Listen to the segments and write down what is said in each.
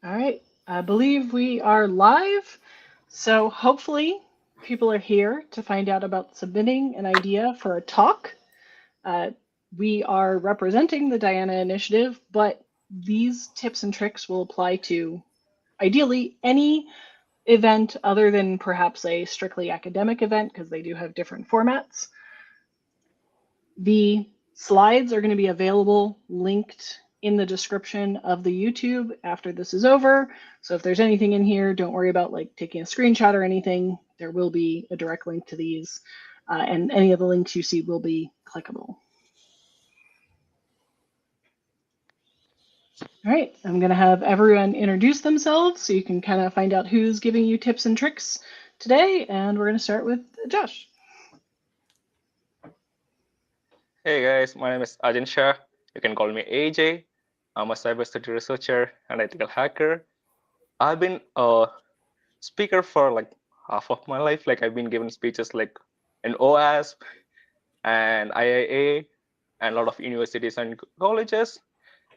All right, I believe we are live. So hopefully people are here to find out about submitting an idea for a talk. Uh, we are representing the Diana Initiative, but these tips and tricks will apply to ideally any event other than perhaps a strictly academic event because they do have different formats. The slides are going to be available linked in the description of the YouTube after this is over. So if there's anything in here, don't worry about like taking a screenshot or anything. There will be a direct link to these, and any of the links you see will be clickable. All right, I'm going to have everyone introduce themselves so you can kind of find out who's giving you tips and tricks today. And we're going to start with Josh. Hey guys, my name is Ajin Shah. You can call me AJ. I'm a cybersecurity researcher and ethical hacker. I've been a speaker for like half of my life. Like I've been giving speeches like in OASP and IIA and a lot of universities and colleges.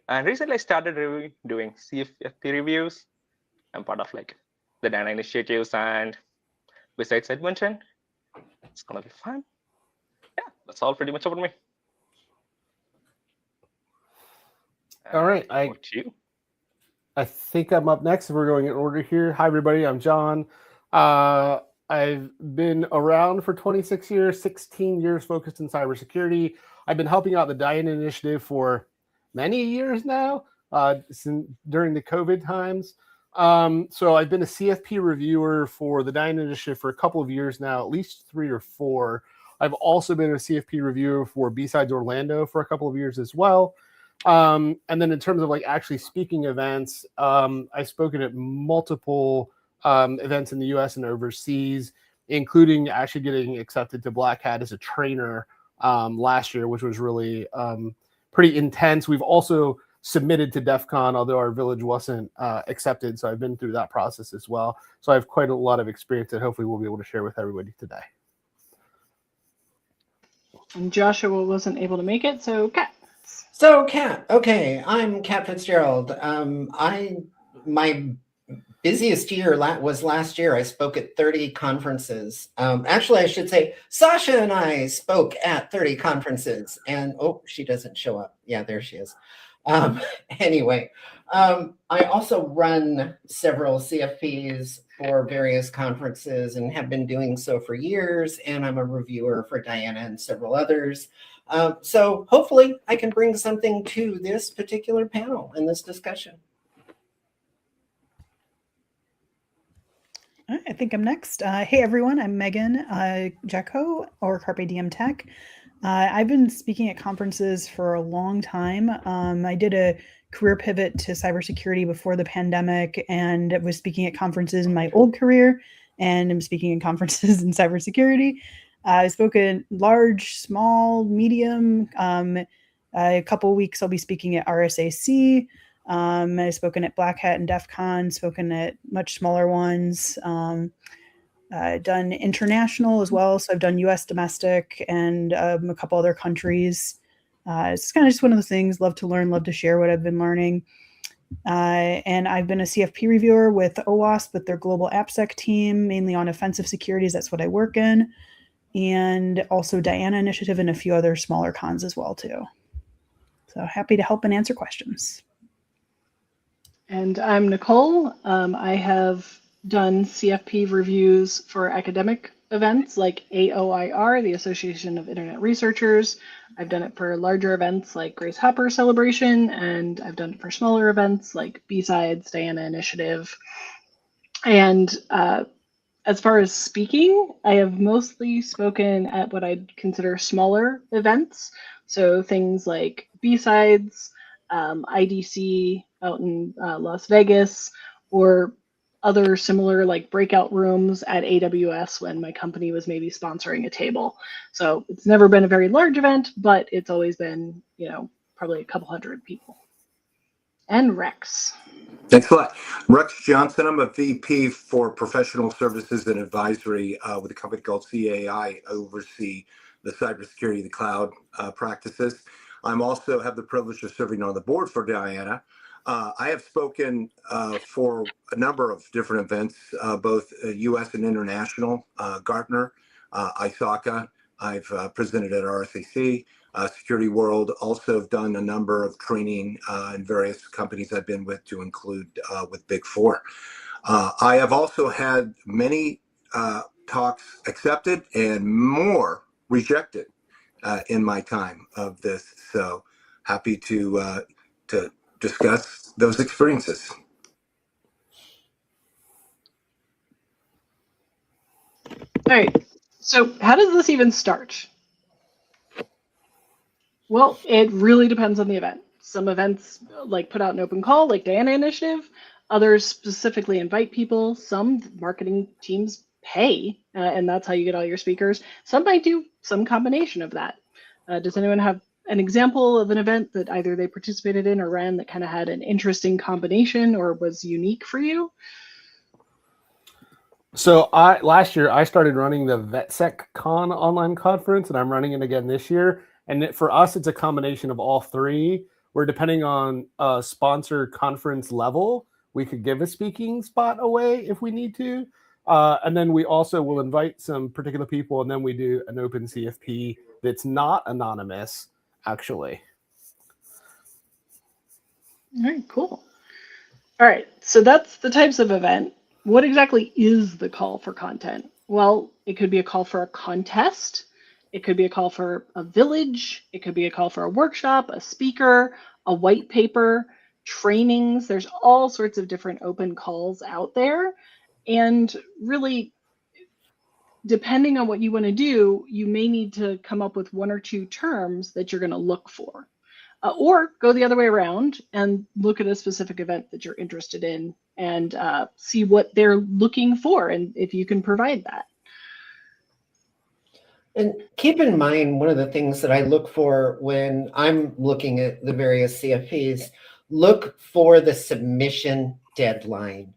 And recently I started doing CFP reviews. I'm part of like the Dana initiatives and besides Edmonton, it's gonna be fun. Yeah, that's all pretty much about me. All And right, over to you. I think I'm up next. We're going in order here. Hi, everybody. I'm John. Uh, I've been around for 26 years, 16 years focused in cybersecurity. I've been helping out the Diana Initiative for many years now, during the COVID times. So I've been a CFP reviewer for the Diana Initiative for a couple of years now, at least 3 or 4. I've also been a CFP reviewer for B-Sides Orlando for a couple of years as well. And then in terms of like actually speaking events, I've spoken at multiple events in the US and overseas, including actually getting accepted to Black Hat as a trainer last year, which was really pretty intense. We've also submitted to DEF CON, although our village wasn't accepted. So I've been through that process as well. So I have quite a lot of experience that hopefully we'll be able to share with everybody today. And Joshua wasn't able to make it, so Kat. So, Kat, okay, I'm Kat Fitzgerald. My busiest year was last year. I spoke at 30 conferences. Actually, I should say Sasha and I spoke at 30 conferences. And oh, she doesn't show up. Yeah, there she is. Anyway, I also run several CFPs for various conferences and have been doing so for years. And I'm a reviewer for Diana and several others. So hopefully I can bring something to this particular panel and this discussion. I think I'm next. Hey everyone, I'm Megan Jacko, or Carpe Diem Tech. I've been speaking at conferences for a long time. I did a career pivot to cybersecurity before the pandemic and was speaking at conferences in my old career, and I'm speaking at conferences in cybersecurity. I've spoken large, small, medium. A couple weeks I'll be speaking at RSAC. I've spoken at Black Hat and DEF CON, spoken at much smaller ones. I've done international as well. So I've done US domestic and a couple other countries. It's kind of just one of those things, love to learn, love to share what I've been learning. And I've been a CFP reviewer with OWASP, with their global AppSec team, mainly on offensive securities. That's what I work in. And also Diana Initiative and a few other smaller cons as well, too. So happy to help and answer questions. And I'm Nicole. I have done CFP reviews for academic events like AOIR, the Association of Internet Researchers. I've done it for larger events like Grace Hopper Celebration, and I've done it for smaller events like B-Sides, Diana Initiative. And as far as speaking, I have mostly spoken at what I'd consider smaller events. So things like B-Sides, IDC out in Las Vegas, or other similar like breakout rooms at AWS when my company was maybe sponsoring a table. So it's never been a very large event, but it's always been, probably a couple hundred people. And Rex. Thanks a lot. Rex Johnson. I'm a VP for Professional Services and Advisory with a company called CAI. I oversee the cybersecurity of the cloud practices. I'm also have the privilege of serving on the board for Diana. I have spoken for a number of different events, both U.S. and international, Gartner, ISACA. I've presented at RSAC, Security World. Also have done a number of training in various companies I've been with, to include with Big Four. I have also had many talks accepted and more rejected in my time of this. So happy to discuss those experiences. All right. So how does this even start? Well, it really depends on the event. Some events like put out an open call, like Diana Initiative. Others specifically invite people. Some marketing teams pay, and that's how you get all your speakers. Some might do some combination of that. Does anyone have an example of an event that either they participated in or ran that kind of had an interesting combination or was unique for you? So last year I started running the VetSecCon online conference, and I'm running it again this year. And for us, it's a combination of all three. Where depending on sponsor conference level, we could give a speaking spot away if we need to. And then we also will invite some particular people, and then we do an open CFP that's not anonymous, actually. All right, cool. All right, so that's the types of event. What exactly is the call for content? Well, it could be a call for a contest. It could be a call for a village. It could be a call for a workshop, a speaker, a white paper, trainings. There's all sorts of different open calls out there. And really, depending on what you want to do, you may need to come up with one or two terms that you're going to look for. Or go the other way around and look at a specific event that you're interested in and see what they're looking for and if you can provide that. And keep in mind, one of the things that I look for when I'm looking at the various CFPs, look for the submission deadline.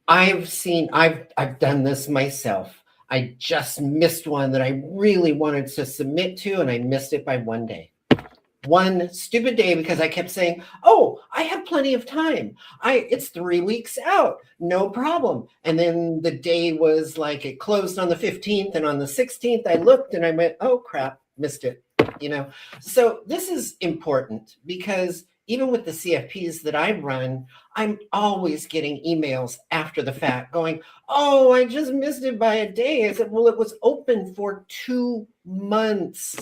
I've done this myself. I just missed one that I really wanted to submit to, and I missed it by 1 day. One stupid day, because I kept saying, oh, I have plenty of time. It's 3 weeks out, no problem. And then the day was like, it closed on the 15th, and on the 16th I looked and I went, oh crap, missed it. So this is important, because even with the CFPs that I run, I'm always getting emails after the fact going, oh, I just missed it by a day. I said, well, it was open for 2 months.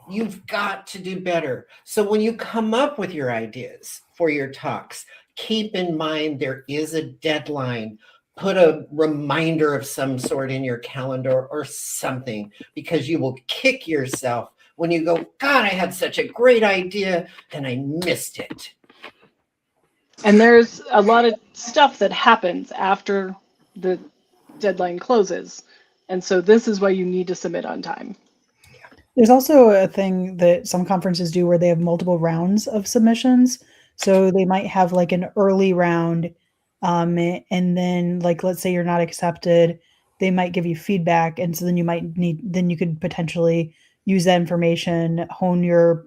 You've got to do better. So when you come up with your ideas for your talks, keep in mind there is a deadline. Put a reminder of some sort in your calendar or something, because you will kick yourself when you go, God, I had such a great idea and I missed it. And there's a lot of stuff that happens after the deadline closes. And so this is why you need to submit on time. There's also a thing that some conferences do where they have multiple rounds of submissions. So they might have like an early round, and then like, let's say you're not accepted, they might give you feedback. And so then you could potentially use that information, hone your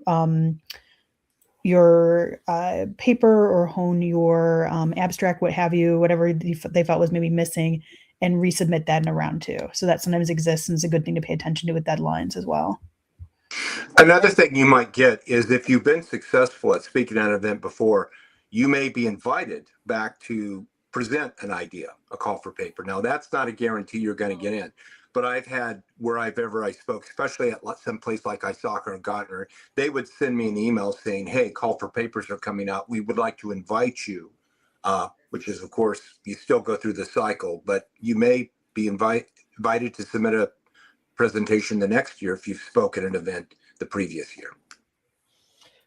paper or hone your abstract, what have you, whatever they thought was maybe missing, and resubmit that in a round 2. So that sometimes exists, and it's a good thing to pay attention to with deadlines as well. Another thing you might get is, if you've been successful at speaking at an event before, you may be invited back to present an idea, a call for paper. Now, that's not a guarantee you're going to get in, but I've had where I spoke, especially at some place like ISACA or Gartner, they would send me an email saying, hey, call for papers are coming out. We would like to invite you, which is, of course, you still go through the cycle, but you may be invited to submit a presentation the next year if you've spoken at an event the previous year.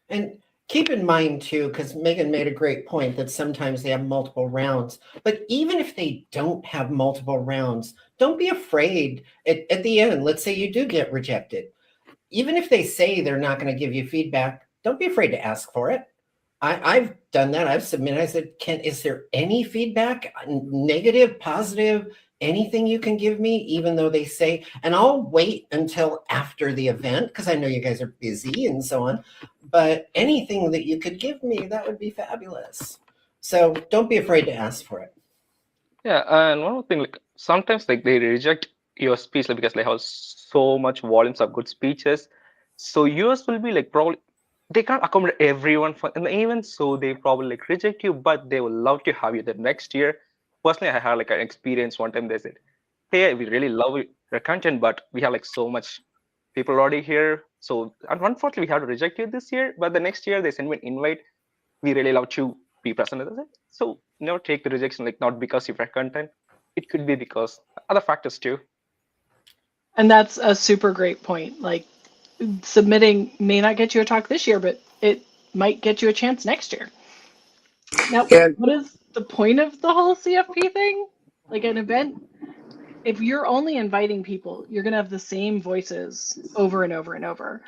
And keep in mind too, because Megan made a great point that sometimes they have multiple rounds, but even if they don't have multiple rounds, don't be afraid at the end. Let's say you do get rejected. Even if they say they're not going to give you feedback, don't be afraid to ask for it. I've done that. I've submitted. I said, is there any feedback, negative, positive, anything you can give me, even though they say, and I'll wait until after the event, because I know you guys are busy and so on, but anything that you could give me, that would be fabulous. So don't be afraid to ask for it. Yeah, and one more thing, like sometimes like they reject your speech like, because they have so much volumes of good speeches. So yours will be like probably they can't accommodate everyone for, and even so they probably like reject you, but they will love to have you the next year. Personally, I had like an experience one time. They said, "Hey, we really love your content, but we have like so much people already here. So unfortunately, we have to reject you this year. But the next year they send me an invite. We really love to be present at it. So never take the rejection like not because of your content. It could be because other factors too. And that's a super great point. Like submitting may not get you a talk this year, but it might get you a chance next year. Now, And what is the point of the whole CFP thing? Like an event, if you're only inviting people, you're going to have the same voices over and over and over.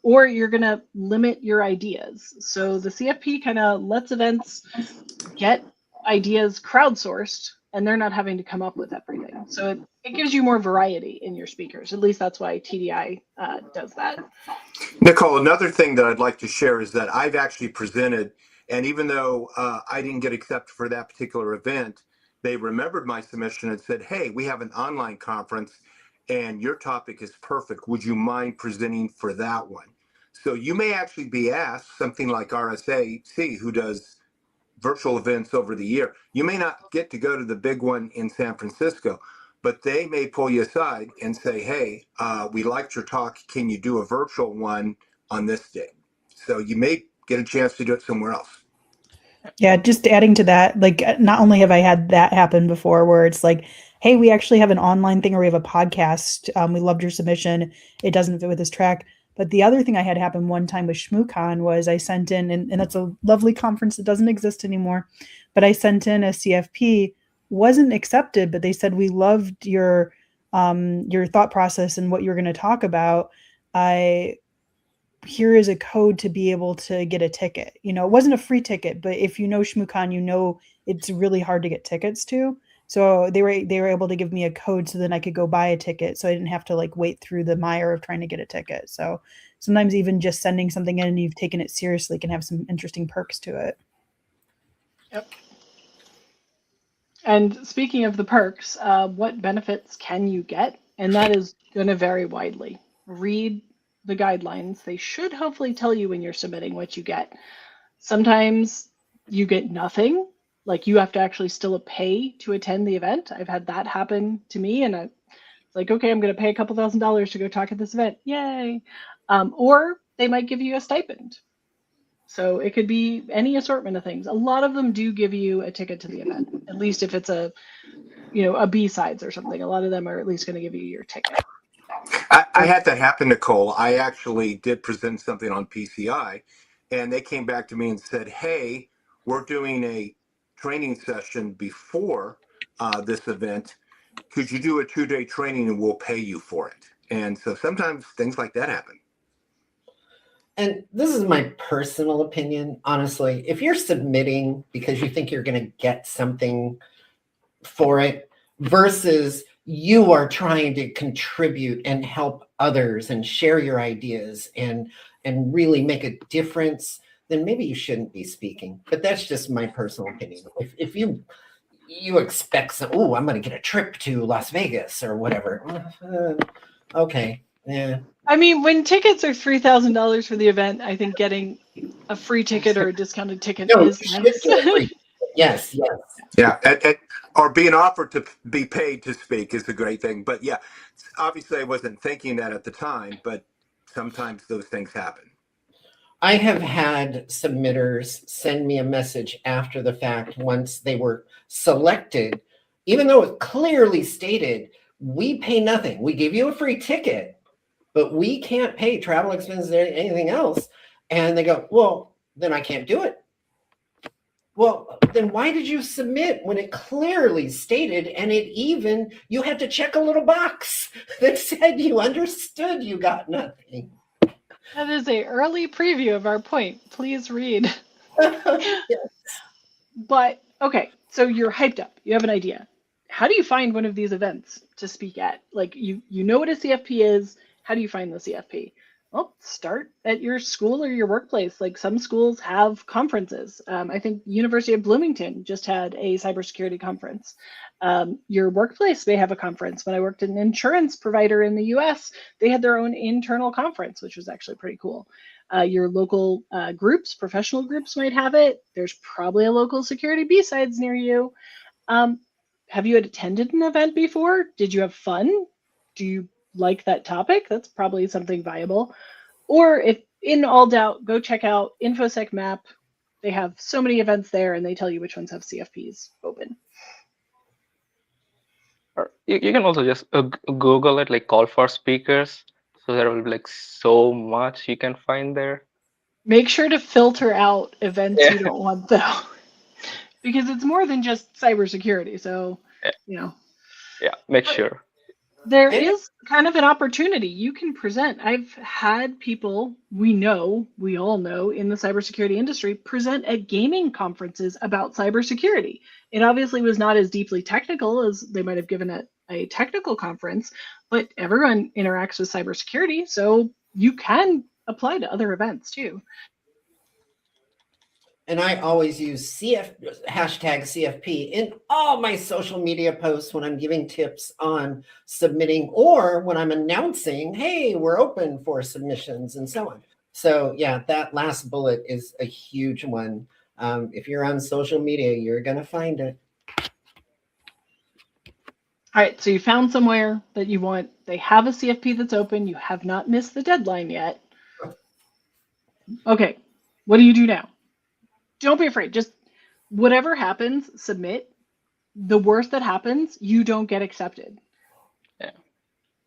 Or you're going to limit your ideas. So the CFP kind of lets events get ideas crowdsourced and they're not having to come up with everything. So it gives you more variety in your speakers. At least that's why TDI does that. Nicole, another thing that I'd like to share is that I've actually presented, and even though I didn't get accepted for that particular event, they remembered my submission and said, "Hey, we have an online conference and your topic is perfect. Would you mind presenting for that one?" So you may actually be asked, something like RSAC, who does virtual events over the year. You may not get to go to the big one in San Francisco, but they may pull you aside and say, "Hey, we liked your talk. Can you do a virtual one on this day?" So you may get a chance to do it somewhere else. Yeah, just adding to that, like not only have I had that happen before where it's like, hey, we actually have an online thing or we have a podcast. We loved your submission. It doesn't fit with this track. But the other thing I had happen one time with ShmooCon was I sent in, and that's a lovely conference that doesn't exist anymore, but I sent in a CFP, wasn't accepted, but they said, we loved your thought process and what you're going to talk about. Here is a code to be able to get a ticket. You know, it wasn't a free ticket, but if you know ShmooCon, you know it's really hard to get tickets to. So they were able to give me a code so then I could go buy a ticket. So I didn't have to like wait through the mire of trying to get a ticket. So sometimes even just sending something in and you've taken it seriously can have some interesting perks to it. Yep. And speaking of the perks, what benefits can you get? And that is going to vary widely. Read the guidelines. They should hopefully tell you when you're submitting what you get. Sometimes you get nothing, like you have to actually still pay to attend the event. I've had that happen to me, and it's like, okay, I'm going to pay a couple $1,000s to go talk at this event. Yay. Or they might give you a stipend. So it could be any assortment of things. A lot of them do give you a ticket to the event, at least if it's a B-sides or something. A lot of them are at least going to give you your ticket. I had that happen, Nicole. I actually did present something on PCI, and they came back to me and said, "Hey, we're doing a training session before this event. Could you do a 2-day training and we'll pay you for it?" And so sometimes things like that happen. And this is my personal opinion, honestly. If you're submitting because you think you're going to get something for it versus you are trying to contribute and help others and share your ideas and really make a difference, then maybe you shouldn't be speaking. But that's just my personal opinion. If you expect some, oh, I'm going to get a trip to Las Vegas or whatever. Okay. Yeah. I mean, when tickets are $3,000 for the event, I think getting a free ticket or a discounted ticket is you should nice. get a free. Yes. Yeah, or being offered to be paid to speak is a great thing. But yeah, obviously I wasn't thinking that at the time, but sometimes those things happen. I have had submitters send me a message after the fact once they were selected, even though it clearly stated, we pay nothing. We give you a free ticket, but we can't pay travel expenses or anything else. And they go, well, then I can't do it. Well, then why did you submit when it clearly stated, and you had to check a little box that said you understood you got nothing. That is an early preview of our point. Please read. Yes. But okay, so you're hyped up. You have an idea. How do you find one of these events to speak at? Like you know what a CFP is. How do you find the CFP? Well, start at your school or your workplace. Like some schools have conferences. I think University of Bloomington just had a cybersecurity conference. Your workplace may have a conference. When I worked at an insurance provider in the US, they had their own internal conference, which was actually pretty cool. Your local groups, professional groups might have it. There's probably a local security B-sides near you. Have you attended an event before? Did you have fun? Do you like that topic? That's probably something viable. Or if in all doubt, go check out InfoSec Map. They have so many events there and they tell you which ones have CFPs open. Or you can also just Google it, like call for speakers. So there will be like so much you can find there. Make sure to filter out events Yeah. you don't want though, because it's more than just cybersecurity. So, Yeah. you know. Yeah, make But sure. there And- is kind of an opportunity you can present. I've had people we all know in the cybersecurity industry present at gaming conferences about cybersecurity. It obviously was not as deeply technical as they might have given at a technical conference, but everyone interacts with cybersecurity, so you can apply to other events too. And I always use hashtag CFP in all my social media posts when I'm giving tips on submitting or when I'm announcing, hey, we're open for submissions and so on. So yeah, that last bullet is a huge one. If you're on social media, you're going to find it. All right, so you found somewhere that you want, they have a CFP that's open, you have not missed the deadline yet. Okay, what do you do now? Don't be afraid, just whatever happens, submit. The worst that happens, you don't get accepted. Yeah.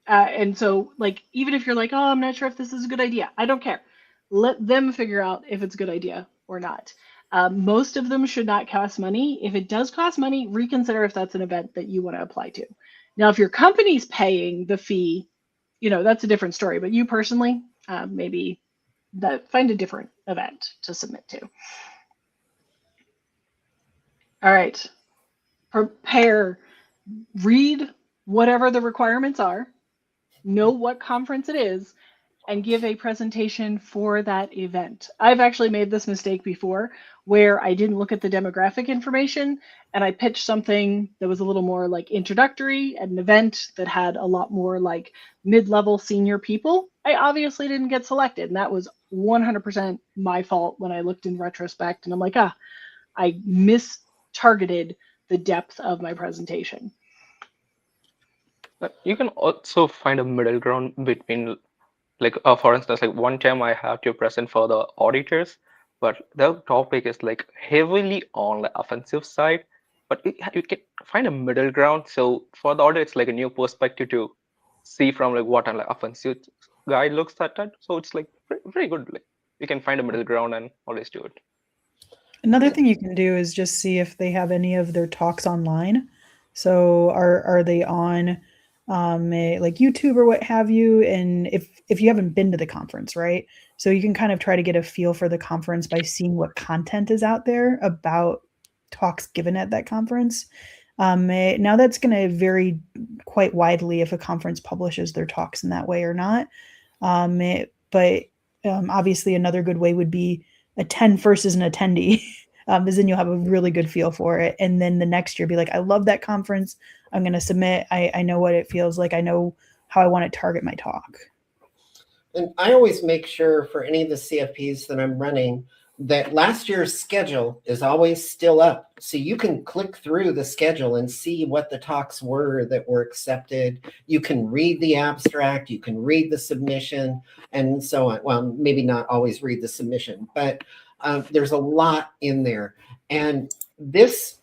And so, like, even if you're like, oh, I'm not sure if this is a good idea, I don't care. Let them figure out if it's a good idea or not. Most of them should not cost money. If it does cost money, reconsider if that's an event that you want to apply to. Now, if your company's paying the fee, that's a different story. But you personally, maybe find a different event to submit to. All right. Prepare, read whatever the requirements are, know what conference it is, and give a presentation for that event. I've actually made this mistake before where I didn't look at the demographic information and I pitched something that was a little more like introductory at an event that had a lot more like mid-level senior people. I obviously didn't get selected, and that was 100% my fault when I looked in retrospect, and I'm like, I mistargeted the depth of my presentation. But you can also find a middle ground between, like, for instance, like one time I have to present for the auditors, but the topic is like heavily on the offensive side, but you can find a middle ground. So for the audit, it's like a new perspective to see from like what an offensive guy looks at that. So it's like very good. Like you can find a middle ground and always do it. Another thing you can do is just see if they have any of their talks online. So are they on like YouTube or what have you? And if you haven't been to the conference, right? So you can kind of try to get a feel for the conference by seeing what content is out there about talks given at that conference. Now that's going to vary quite widely if a conference publishes their talks in that way or not. But obviously another good way would be attend first as an attendee, because then you'll have a really good feel for it. And then the next year be like, I love that conference. I'm going to submit. I know what it feels like. I know how I want to target my talk. And I always make sure for any of the CFPs that I'm running that last year's schedule is always still up. So you can click through the schedule and see what the talks were that were accepted. You can read the abstract, you can read the submission, and so on. Well, maybe not always read the submission, but there's a lot in there. And this,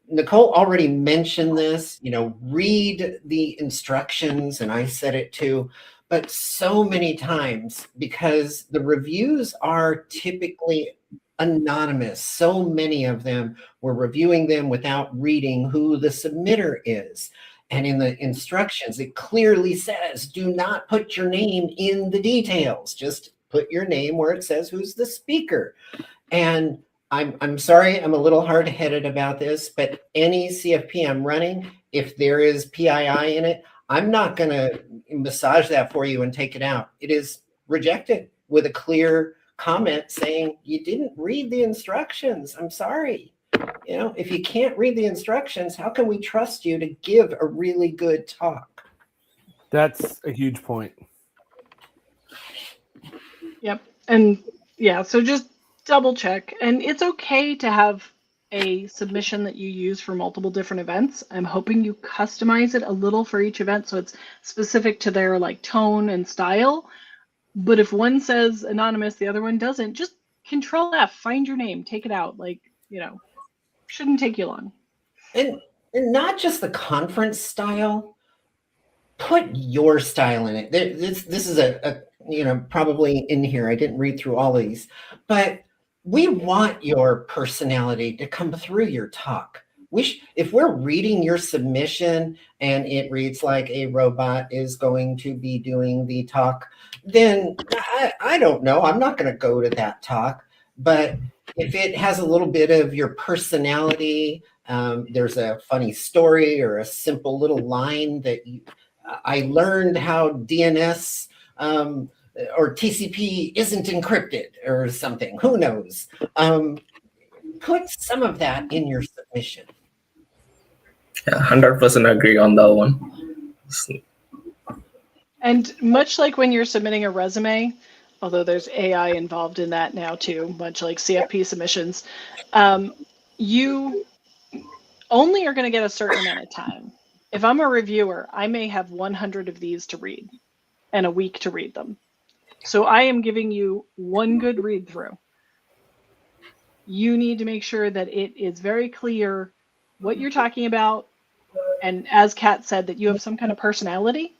Nicole already mentioned this, read the instructions, and I said it too. But so many times, because the reviews are typically anonymous, so many of them, we're reviewing them without reading who the submitter is. And in the instructions, it clearly says, do not put your name in the details. Just put your name where it says who's the speaker. And I'm sorry, I'm a little hard-headed about this, but any CFP I'm running, if there is PII in it, I'm not going to massage that for you and take it out. It is rejected with a clear comment saying you didn't read the instructions. I'm sorry. You know, if you can't read the instructions, how can we trust you to give a really good talk? That's a huge point. Yep. And yeah, so just double check. And it's okay to have a submission that you use for multiple different events. I'm hoping you customize it a little for each event so it's specific to their like tone and style. But if one says anonymous, the other one doesn't, just Control F, find your name, take it out. Like, you know, shouldn't take you long. And not just the conference style, put your style in it. This is a you know, probably in here. I didn't read through all of these, but we want your personality to come through your talk. If we're reading your submission and it reads like a robot is going to be doing the talk, then I don't know. I'm not going to go to that talk. But if it has a little bit of your personality, there's a funny story or a simple little line that I learned how DNS or TCP isn't encrypted or something. Who knows? Put some of that in your submission. Yeah, 100% agree on that one. And much like when you're submitting a resume, although there's AI involved in that now too, much like CFP submissions, you only are going to get a certain amount of time. If I'm a reviewer, I may have 100 of these to read and a week to read them. So I am giving you one good read through. You need to make sure that it is very clear what you're talking about. And as Kat said, that you have some kind of personality.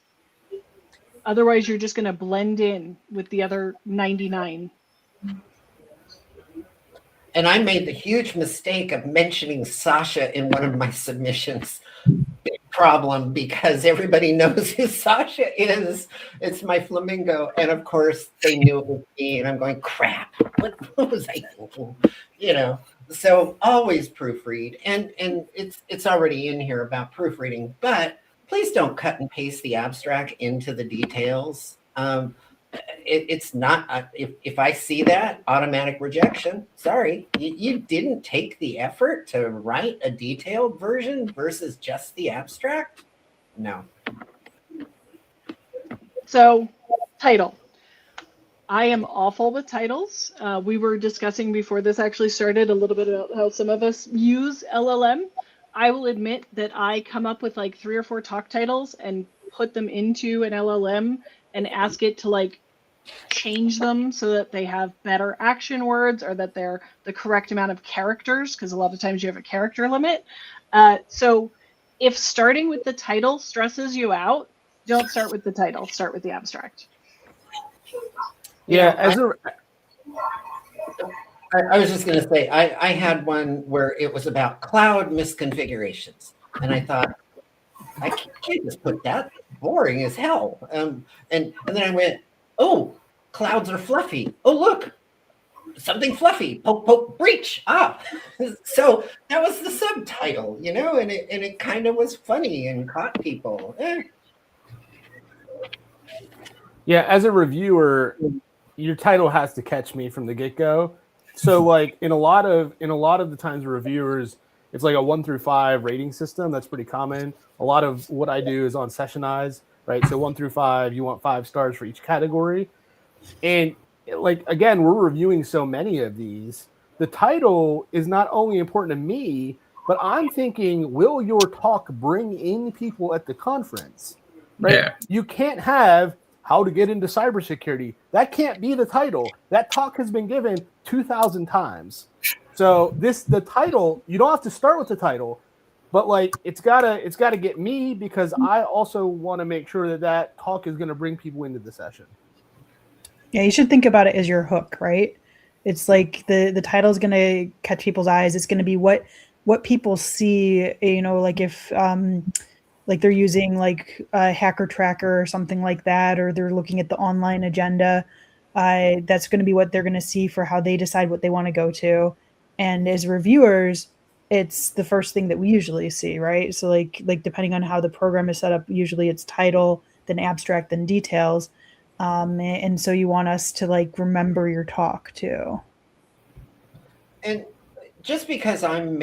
Otherwise, you're just going to blend in with the other 99. And I made the huge mistake of mentioning Sasha in one of my submissions. Big problem, because everybody knows who Sasha is. It's my flamingo. And of course, they knew it was me. And I'm going, crap, what was I thinking? You know, so always proofread. And it's already in here about proofreading. But please don't cut and paste the abstract into the details. It's not, if I see that, automatic rejection. Sorry, you didn't take the effort to write a detailed version versus just the abstract. No. So, title. I am awful with titles. We were discussing before this actually started a little bit about how some of us use LLM. I will admit that I come up with like 3 or 4 talk titles and put them into an LLM and ask it to like change them so that they have better action words or that they're the correct amount of characters, because a lot of times you have a character limit. So if starting with the title stresses you out, don't start with the title, start with the abstract. Yeah, I was just going to say, I had one where it was about cloud misconfigurations. And I thought, I can't just put that. Boring as hell. And then I went, oh, clouds are fluffy. Oh, look, something fluffy. Poke, poke, breach. Ah. So that was the subtitle, you know, and it kind of was funny and caught people. Yeah, as a reviewer, your title has to catch me from the get-go. So like in a lot of the times reviewers, it's like a 1 through 5 rating system. That's pretty common. A lot of what I do is on Sessionize, right? So 1 through 5, you want 5 stars for each category. And like, again, we're reviewing so many of these. The title is not only important to me, but I'm thinking, will your talk bring in people at the conference? Right? Yeah. You can't have how to get into cybersecurity. That can't be the title. That talk has been given 2,000 times. So the title, you don't have to start with the title, but like it's gotta get me, because I also want to make sure that talk is going to bring people into the session. Yeah, you should think about it as your hook, right? It's like the title is going to catch people's eyes. It's going to be what people see, you know, like if like they're using like a hacker tracker or something like that, or they're looking at the online agenda. That's going to be what they're going to see for how they decide what they want to go to. And as reviewers, it's the first thing that we usually see, right? So like depending on how the program is set up, usually it's title, then abstract, then details. And so you want us to like remember your talk too. And just because I'm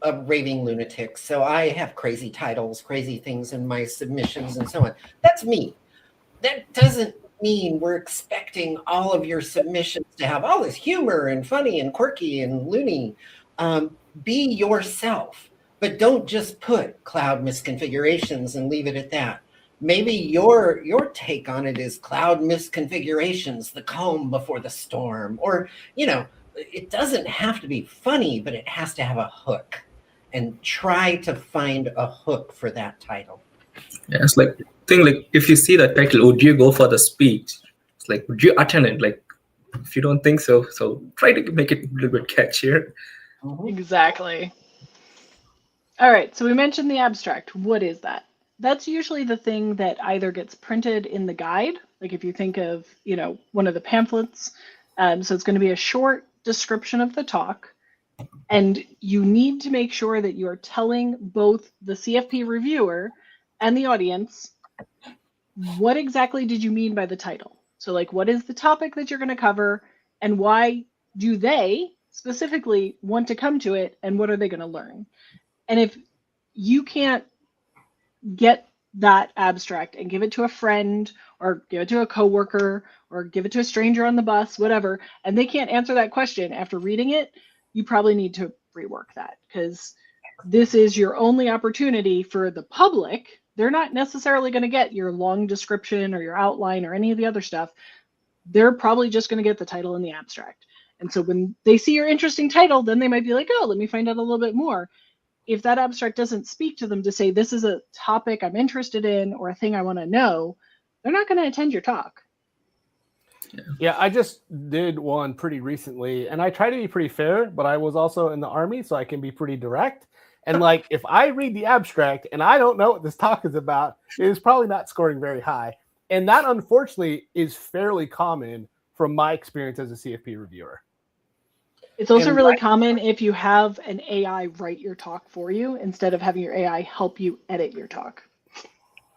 a raving lunatic, so I have crazy titles, crazy things in my submissions and so on. That's me. That doesn't mean we're expecting all of your submissions to have all this humor and funny and quirky and loony. Be yourself, but don't just put cloud misconfigurations and leave it at that. Maybe your take on it is cloud misconfigurations, the calm before the storm, or it doesn't have to be funny, but it has to have a hook, and try to find a hook for that title. Yeah, it's like thing like if you see the title, would you go for the speech? It's like, would you attend it? Like, if you don't think so, so try to make it a little bit catchier. Exactly. All right, so we mentioned the abstract. What is that? That's usually the thing that either gets printed in the guide, like if you think of, one of the pamphlets. So it's going to be a short description of the talk. And you need to make sure that you're telling both the CFP reviewer and the audience, what exactly did you mean by the title? So like, what is the topic that you're going to cover, and why do they specifically want to come to it, and what are they going to learn? And if you can't get that abstract and give it to a friend or give it to a coworker or give it to a stranger on the bus, whatever, and they can't answer that question after reading it, you probably need to rework that, because this is your only opportunity for the public. They're not necessarily going to get your long description or your outline or any of the other stuff. They're probably just going to get the title and the abstract. And so when they see your interesting title, then they might be like, oh, let me find out a little bit more. If that abstract doesn't speak to them to say, this is a topic I'm interested in or a thing I want to know, they're not going to attend your talk. Yeah, I just did one pretty recently, and I try to be pretty fair, but I was also in the Army, so I can be pretty direct. And like, if I read the abstract and I don't know what this talk is about, it is probably not scoring very high. And that, unfortunately, is fairly common from my experience as a CFP reviewer. It's also really common if you have an AI write your talk for you instead of having your AI help you edit your talk.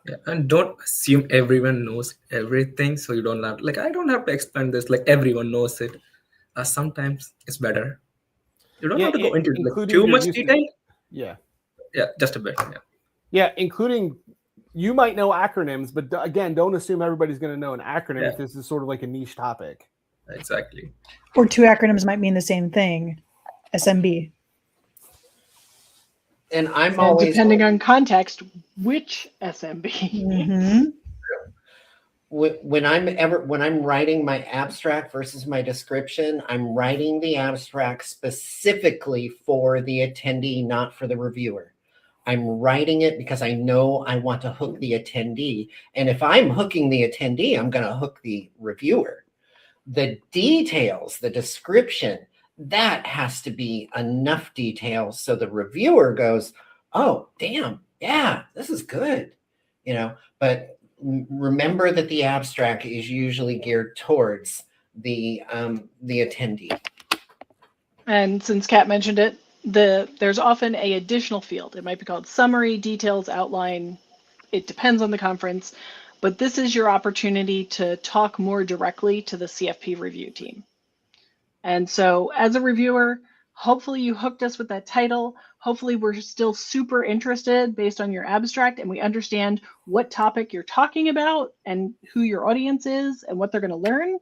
Yeah, and don't assume everyone knows everything, so you don't have I don't have to explain this, like everyone knows it. Sometimes it's better. You don't have to go into too much detail. Yeah, just a bit. Yeah, including, you might know acronyms, but again, don't assume everybody's going to know an acronym if this is sort of like a niche topic. Exactly. Or two acronyms might mean the same thing. SMB. And I'm always, depending on context, which SMB. Mm-hmm. When I'm writing my abstract versus my description, I'm writing the abstract specifically for the attendee, not for the reviewer. I'm writing it because I know I want to hook the attendee. And if I'm hooking the attendee, I'm going to hook the reviewer. The details, the description, that has to be enough detail so the reviewer goes, oh, damn, yeah, this is good. But remember that the abstract is usually geared towards the attendee. And since Kat mentioned it, there's often a additional field. It might be called summary, details, outline. It depends on the conference, but this is your opportunity to talk more directly to the CFP review team. And so as a reviewer, hopefully you hooked us with that title. Hopefully we're still super interested based on your abstract and we understand what topic you're talking about and who your audience is and what they're going to learn.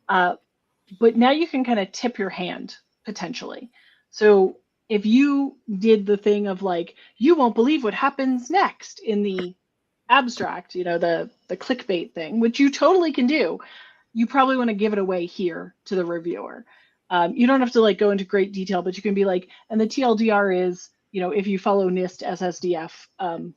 But now you can kind of tip your hand potentially. So if you did the thing of like, you won't believe what happens next in the abstract, the clickbait thing, which you totally can do, you probably want to give it away here to the reviewer. You don't have to go into great detail, but you can be like, and the TLDR is, if you follow NIST SSDF,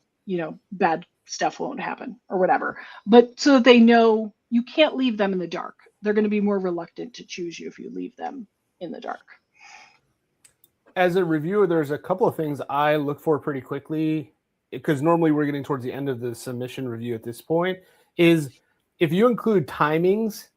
bad stuff won't happen or whatever. But so that they know you can't leave them in the dark. They're going to be more reluctant to choose you if you leave them in the dark. As a reviewer, there's a couple of things I look for pretty quickly, because normally we're getting towards the end of the submission review at this point, is if you include timings,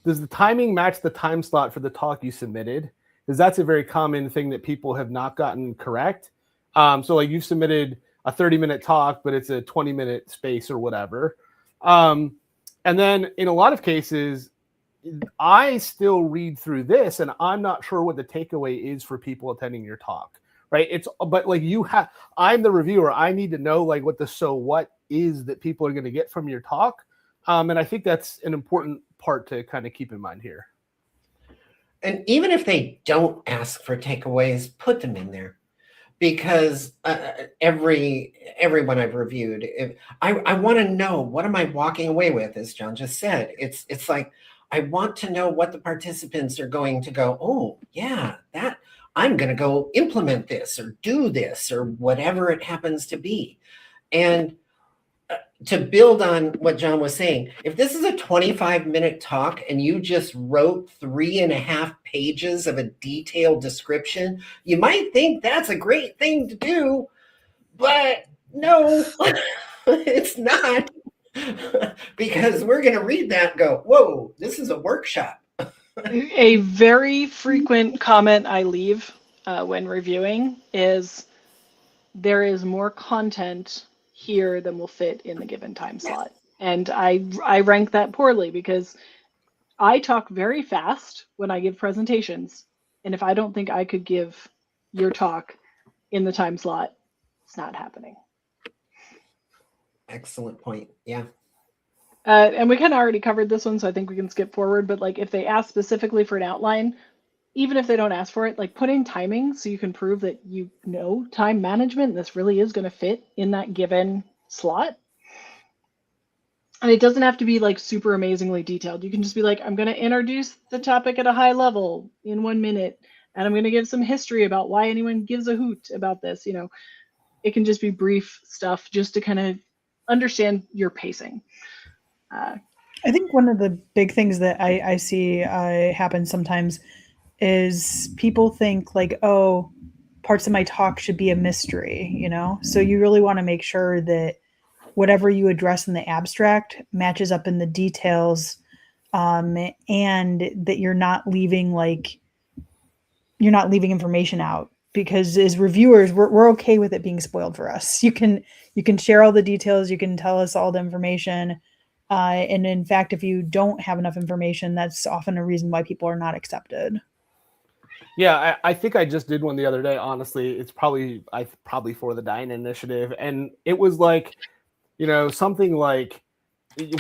does the timing match the time slot for the talk you submitted? is that's a very common thing that people have not gotten correct. So like you've submitted a 30-minute talk, but it's a 20-minute space or whatever. And then in a lot of cases, I still read through this and I'm not sure what the takeaway is for people attending your talk, right? But like I'm the reviewer. I need to know like what the so what is that people are going to get from your talk. And I think that's an important part to kind of keep in mind here. And even if they don't ask for takeaways, put them in there. Because everyone I've reviewed, I want to know, what am I walking away with, as John just said. It's like, I want to know what the participants are going to go, oh, yeah, that I'm going to go implement this or do this or whatever it happens to be. And to build on what John was saying, if this is a 25-minute talk and you just wrote 3.5 pages of a detailed description, you might think that's a great thing to do, but no, it's not. Because we're going to read that and go, whoa, this is a workshop. A very frequent comment I leave when reviewing is, there is more content here than will fit in the given time slot. And I rank that poorly because I talk very fast when I give presentations. And if I don't think I could give your talk in the time slot, it's not happening. Excellent point. Yeah. And we kind of already covered this one, so I think we can skip forward. But like, if they ask specifically for an outline, even if they don't ask for it, like put in timing so you can prove that you know time management. This really is going to fit in that given slot. And it doesn't have to be like super amazingly detailed. You can just be like, I'm going to introduce the topic at a high level in 1 minute, and I'm going to give some history about why anyone gives a hoot about this. You know, it can just be brief stuff just to kind of understand your pacing. I think one of the big things that I see happen sometimes is people think like, oh, parts of my talk should be a mystery, you know? So you really want to make sure that whatever you address in the abstract matches up in the details, and that you're not leaving information out, because as reviewers, we're okay with it being spoiled for us. You can share all the details, you can tell us all the information. And in fact, if you don't have enough information, that's often a reason why people are not accepted. Yeah, I think I just did one the other day. Honestly, it's probably for the Dine Initiative, and it was like, you know, something like,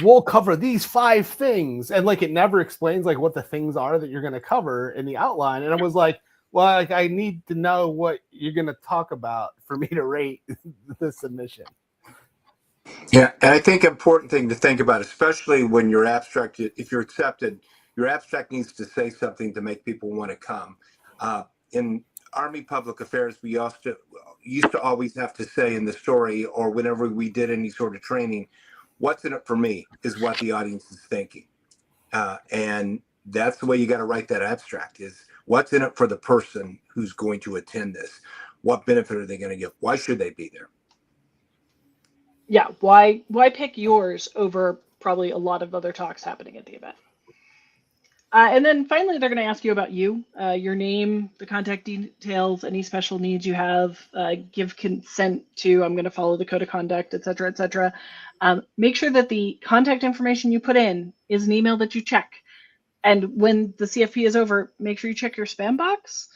we'll cover these 5 things, and like it never explains like what the things are that you're going to cover in the outline. And I was like, well, like, I need to know what you're going to talk about for me to rate the submission. Yeah, and I think important thing to think about, especially when you're abstract, if you're accepted, your abstract needs to say something to make people want to come. In Army Public Affairs, we used to always have to say in the story, or whenever we did any sort of training, what's in it for me is what the audience is thinking. And that's the way you got to write that abstract, is what's in it for the person who's going to attend this? What benefit are they going to get? Why should they be there? Yeah, why pick yours over probably a lot of other talks happening at the event? And then finally, they're going to ask you about you, your name, the contact details, any special needs you have, give consent to, I'm going to follow the code of conduct, et cetera, et cetera. Make sure that the contact information you put in is an email that you check. And when the CFP is over, make sure you check your spam box.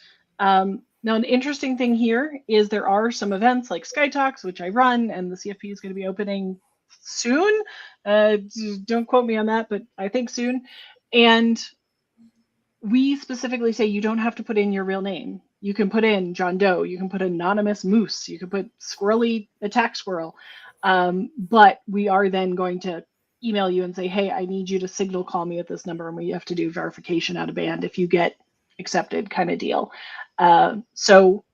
Now, an interesting thing here is there are some events like Sky Talks, which I run, and the CFP is going to be opening soon. Don't quote me on that, but I think soon. And we specifically say you don't have to put in your real name. You can put in John Doe. You can put anonymous moose. You can put squirrely attack squirrel. But we are then going to email you and say, hey, I need you to signal call me at this number, and we have to do verification out of band if you get accepted, kind of deal. So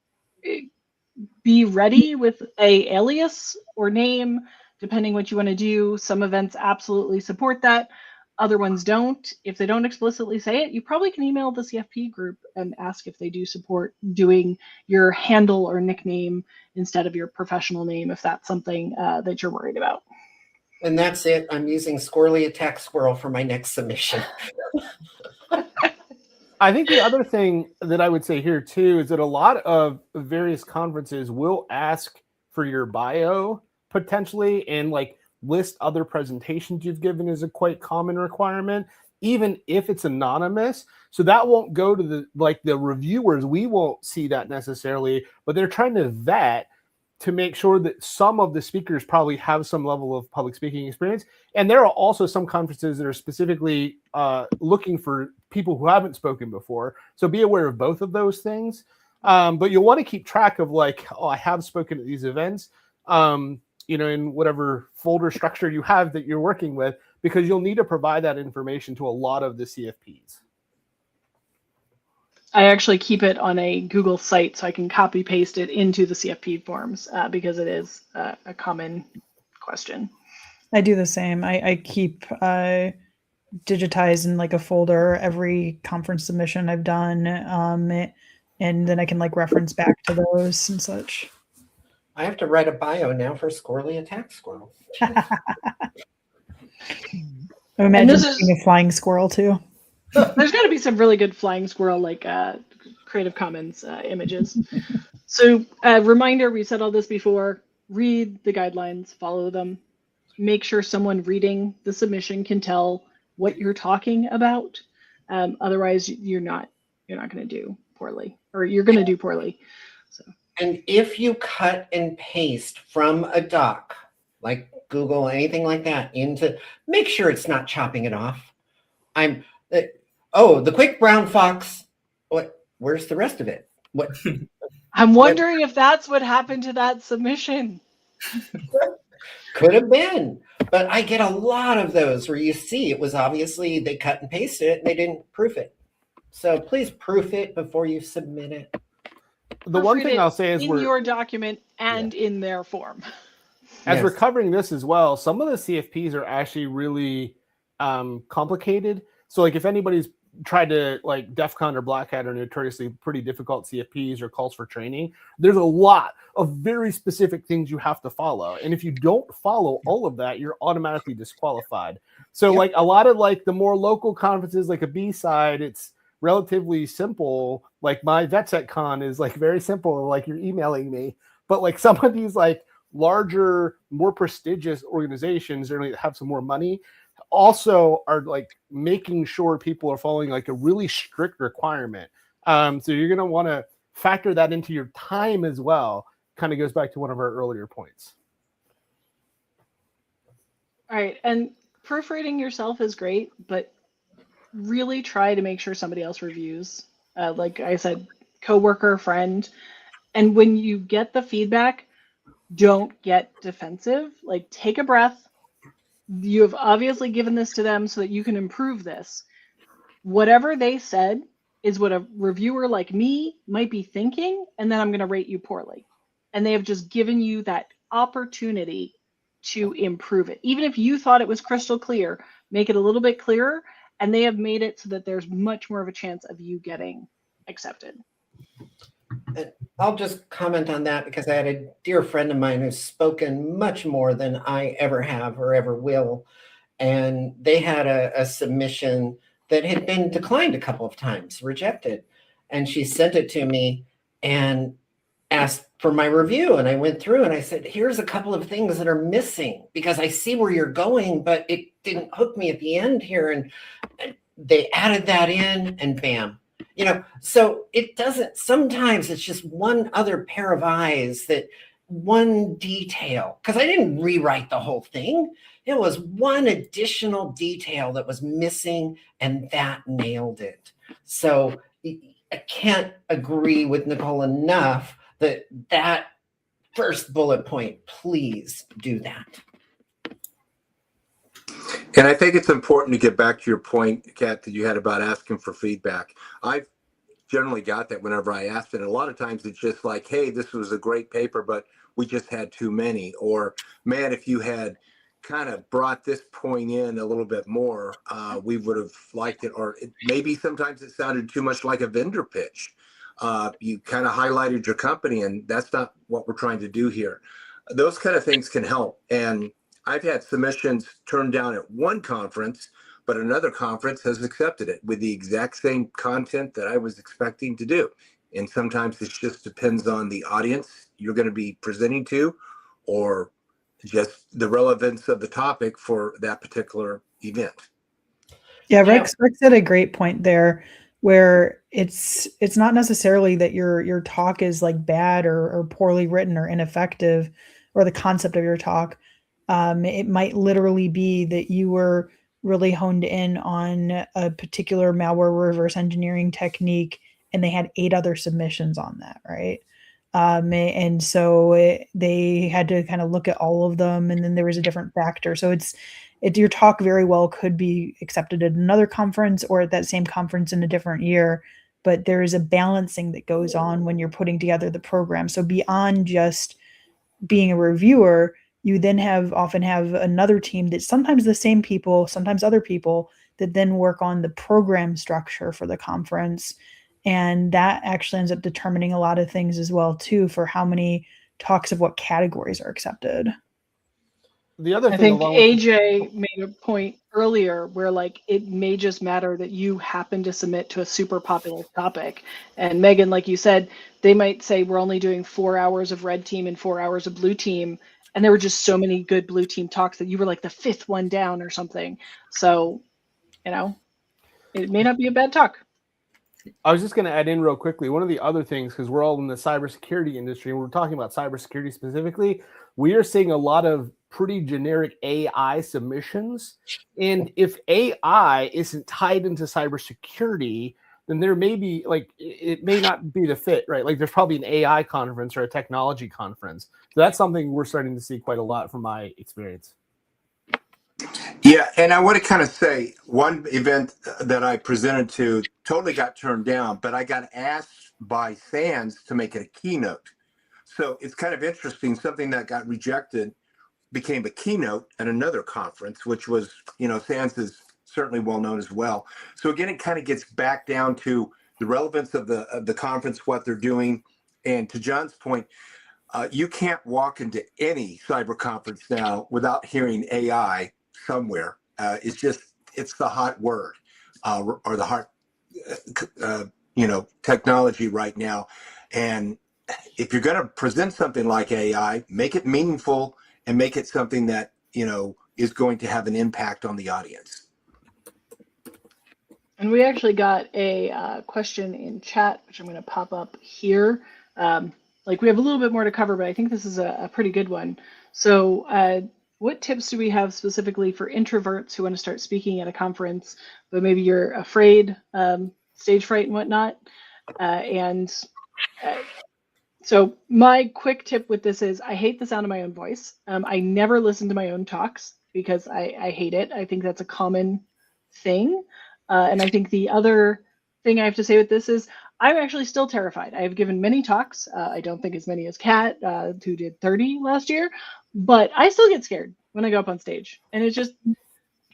be ready with a alias or name, depending what you want to do. Some events absolutely support that. Other ones don't. If they don't explicitly say it, you probably can email the CFP group and ask if they do support doing your handle or nickname instead of your professional name, if that's something that you're worried about. And that's it. I'm using Squirrely Attack Squirrel for my next submission. I think the other thing that I would say here too is that a lot of various conferences will ask for your bio potentially, and like list other presentations you've given is a quite common requirement, even if it's anonymous. So that won't go to the reviewers. We won't see that necessarily, but they're trying to vet to make sure that some of the speakers probably have some level of public speaking experience. And there are also some conferences that are specifically looking for people who haven't spoken before. So be aware of both of those things. But you'll want to keep track of like, oh, I have spoken at these events, in whatever folder structure you have that you're working with, because you'll need to provide that information to a lot of the CFPs. I actually keep it on a Google site so I can copy paste it into the CFP forms because it is a common question. I do the same. I keep digitized in like a folder every conference submission I've done, and then I can like reference back to those and such. I have to write a bio now for Squirrely Attack Squirrel. I imagine being a flying squirrel too. There's got to be some really good flying squirrel like Creative Commons images. So reminder, we said all this before, read the guidelines, follow them, make sure someone reading the submission can tell what you're talking about. Otherwise you're not going to do poorly, or you're going to do poorly. So. And if you cut and paste from a doc, like Google, anything like that, make sure it's not chopping it off. The quick brown fox. What? Where's the rest of it? What? I'm wondering if that's what happened to that submission. Could have been, but I get a lot of those where you see it was obviously they cut and pasted it and they didn't proof it. So please proof it before you submit it. The one thing I'll say is in your document and in their form. As we're covering this as well, some of the CFPs are actually really complicated. So like if anybody's tried to, like DEF CON or Black Hat are notoriously pretty difficult CFPs or calls for training, there's a lot of very specific things you have to follow. And if you don't follow all of that, you're automatically disqualified. So like a lot of like the more local conferences, like a B-side, it's relatively simple. Like my VetSecCon is like very simple, like you're emailing me. But like some of these like larger, more prestigious organizations that have some more money also are like making sure people are following like a really strict requirement. So you're going to want to factor that into your time as well. Kind of goes back to one of our earlier points. All right. And proofreading yourself is great, but really try to make sure somebody else reviews. Like I said, coworker, friend. And when you get the feedback, don't get defensive. Like take a breath. You have obviously given this to them so that you can improve this. Whatever they said is what a reviewer like me might be thinking, and then I'm going to rate you poorly. And they have just given you that opportunity to improve it. Even if you thought it was crystal clear, make it a little bit clearer, and they have made it so that there's much more of a chance of you getting accepted. I'll just comment on that because I had a dear friend of mine who's spoken much more than I ever have or ever will. And they had a submission that had been declined a couple of times, rejected. And she sent it to me and asked for my review. And I went through and I said, here's a couple of things that are missing because I see where you're going, but it didn't hook me at the end here. And they added that in and bam. So it doesn't, sometimes it's just one other pair of eyes, that one detail, because I didn't rewrite the whole thing. It was one additional detail that was missing and that nailed it. So I can't agree with Nicole enough that first bullet point, please do that. And I think it's important to get back to your point, Kat, that you had about asking for feedback. I've generally got that whenever I asked it. And a lot of times it's just like, hey, this was a great paper, but we just had too many. Or, man, if you had kind of brought this point in a little bit more, we would have liked it. Or maybe sometimes it sounded too much like a vendor pitch. You kind of highlighted your company, and that's not what we're trying to do here. Those kind of things can help. And I've had submissions turned down at one conference, but another conference has accepted it with the exact same content that I was expecting to do. And sometimes it just depends on the audience you're going to be presenting to, or just the relevance of the topic for that particular event. Yeah, Rex had a great point there, where it's not necessarily that your talk is like bad or poorly written or ineffective, or the concept of your talk. It might literally be that you were really honed in on a particular malware reverse engineering technique, and they had 8 other submissions on that, right? And so they had to kind of look at all of them, and then there was a different factor. So your talk very well could be accepted at another conference or at that same conference in a different year, but there is a balancing that goes on when you're putting together the program. So beyond just being a reviewer, you then often have another team that's sometimes the same people, sometimes other people, that then work on the program structure for the conference. And that actually ends up determining a lot of things as well, too, for how many talks of what categories are accepted. The other I thing, think AJ made a point earlier where like it may just matter that you happen to submit to a super popular topic. And Megan, like you said, they might say we're only doing 4 hours of red team and 4 hours of blue team. And there were just so many good blue team talks that you were like the 5th one down or something. So, you know, it may not be a bad talk. I was just going to add in real quickly. One of the other things, because we're all in the cybersecurity industry, and we're talking about cybersecurity specifically, we are seeing a lot of pretty generic AI submissions. And if AI isn't tied into cybersecurity, then there may be it may not be the fit, right? Like there's probably an AI conference or a technology conference. So that's something we're starting to see quite a lot from my experience. Yeah, and I want to kind of say one event that I presented to totally got turned down, but I got asked by SANS to make it a keynote. So it's kind of interesting. Something that got rejected became a keynote at another conference, which was, SANS is certainly well known as well. So again, it kind of gets back down to the relevance of the conference, what they're doing. And to John's point, you can't walk into any cyber conference now without hearing AI somewhere. It's the hot word, or the hot, technology right now. And if you're going to present something like AI, make it meaningful and make it something that, is going to have an impact on the audience. And we actually got a question in chat, which I'm going to pop up here. We have a little bit more to cover, but I think this is a pretty good one. So what tips do we have specifically for introverts who want to start speaking at a conference, but maybe you're afraid, stage fright and whatnot? So my quick tip with this is I hate the sound of my own voice. I never listen to my own talks because I hate it. I think that's a common thing. And I think the other thing I have to say with this is I'm actually still terrified. I have given many talks. I don't think as many as Kat, who did 30 last year, but I still get scared when I go up on stage. And it's just,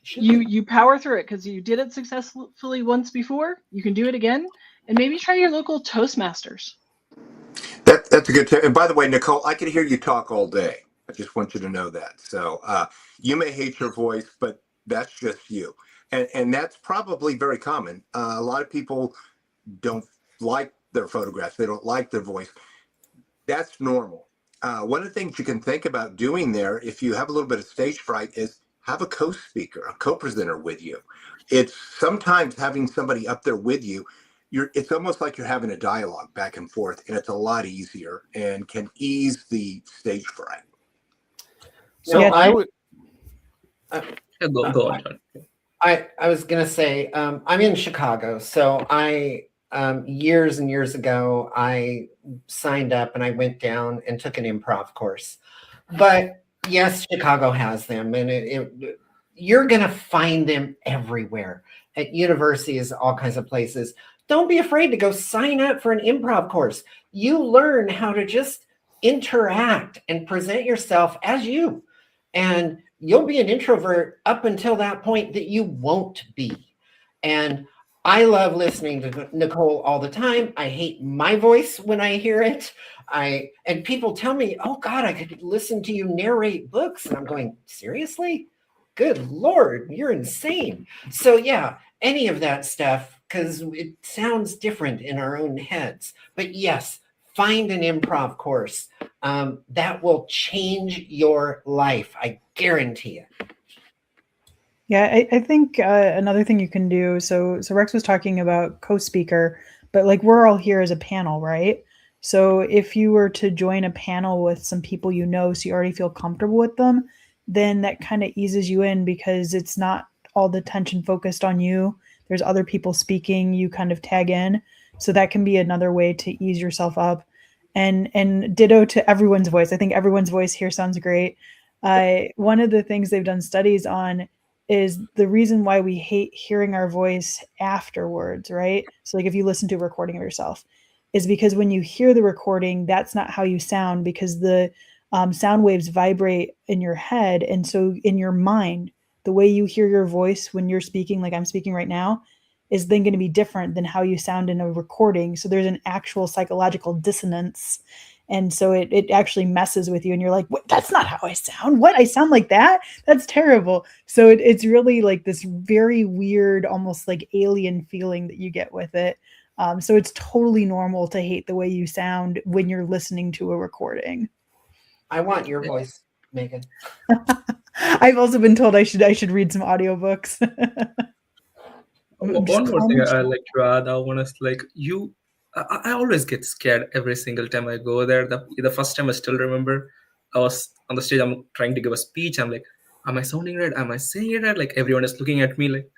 you power through it because you did it successfully once before. You can do it again. And maybe try your local Toastmasters. That's a good tip. And by the way, Nicole, I can hear you talk all day. I just want you to know that. So you may hate your voice, but that's just you. And that's probably very common. A lot of people don't like their photographs. They don't like their voice. That's normal. One of the things you can think about doing there, if you have a little bit of stage fright, is have a co-speaker, a co-presenter with you. It's sometimes having somebody up there with you, it's almost like you're having a dialogue back and forth, and it's a lot easier and can ease the stage fright. So Yeah, I would go on, John. I was going to say, I'm in Chicago. So years and years ago, I signed up and I went down and took an improv course. But yes, Chicago has them, and you're going to find them everywhere at universities, all kinds of places. Don't be afraid to go sign up for an improv course. You learn how to just interact and present yourself as you. And you'll be an introvert up until that point that you won't be. And I love listening to Nicole all the time. I hate my voice when I hear it. And people tell me, oh God, I could listen to you narrate books. And I'm going, seriously? Good Lord, you're insane. So yeah, any of that stuff, because it sounds different in our own heads. But yes, find an improv course. That will change your life. I guarantee it. Yeah, I think another thing you can do. So Rex was talking about co-speaker, but like we're all here as a panel, right? So if you were to join a panel with some people you know, so you already feel comfortable with them, then that kind of eases you in because it's not all the tension focused on you. There's other people speaking, you kind of tag in. So that can be another way to ease yourself up. And ditto to everyone's voice. I think everyone's voice here sounds great. One of the things they've done studies on is the reason why we hate hearing our voice afterwards, right? So like if you listen to a recording of yourself, is because when you hear the recording, that's not how you sound because the sound waves vibrate in your head. And so in your mind, the way you hear your voice when you're speaking, like I'm speaking right now, is then going to be different than how you sound in a recording. So there's an actual psychological dissonance. And so it actually messes with you and you're like, what? That's not how I sound. What? I sound like that? That's terrible. So it's really like this very weird, almost like alien feeling that you get with it. So it's totally normal to hate the way you sound when you're listening to a recording. I want your voice, Megan. I've also been told I should read some audiobooks. One more thing I like to add, that one is like I always get scared every single time I go there. The first time I still remember, I was on the stage, I'm trying to give a speech. I'm like, am I sounding right? Am I saying it right? Like everyone is looking at me. Like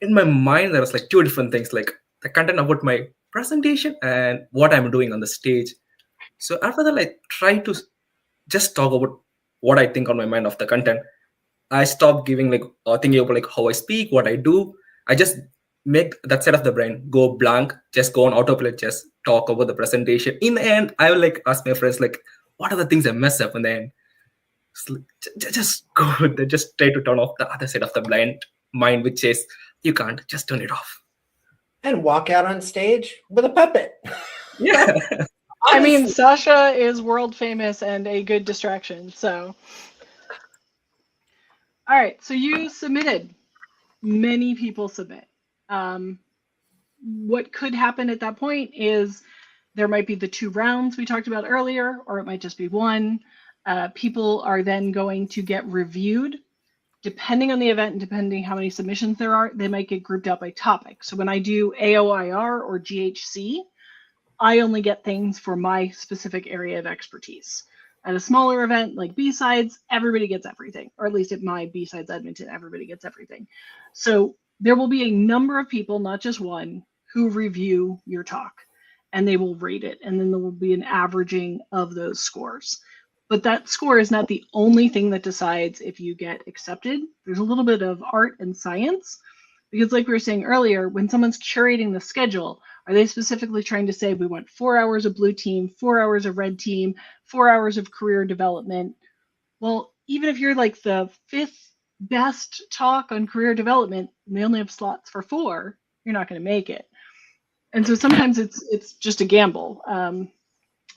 in my mind, there was like two different things, like the content about my presentation and what I'm doing on the stage. So after that, I try to just talk about what I think on my mind of the content. I stopped giving like thinking about like how I speak, what I do. I just make that side of the brain go blank, just go on autopilot, just talk about the presentation. In the end, I will like ask my friends like, what are the things I mess up? And then just go with it. Just try to turn off the other side of the blind mind, which says you can't. Just turn it off. And walk out on stage with a puppet. Yeah. I mean, Sasha is world famous and a good distraction. So, all right. So you submitted. Many people submit. What could happen at that point is there might be the 2 rounds we talked about earlier, or it might just be one. People are then going to get reviewed. Depending on the event and depending how many submissions there are, they might get grouped out by topic. So when I do AOIR or GHC, I only get things for my specific area of expertise. At a smaller event like B-Sides, everybody gets everything, or at least at my B-Sides Edmonton, everybody gets everything. So there will be a number of people, not just one, who review your talk, and they will rate it, and then there will be an averaging of those scores. But that score is not the only thing that decides if you get accepted. There's a little bit of art and science, because like we were saying earlier, when someone's curating the schedule, are they specifically trying to say we want 4 hours of blue team, 4 hours of red team, 4 hours of career development? Well, even if you're like the 5th best talk on career development, and they only have slots for 4, you're not going to make it. And so sometimes it's just a gamble.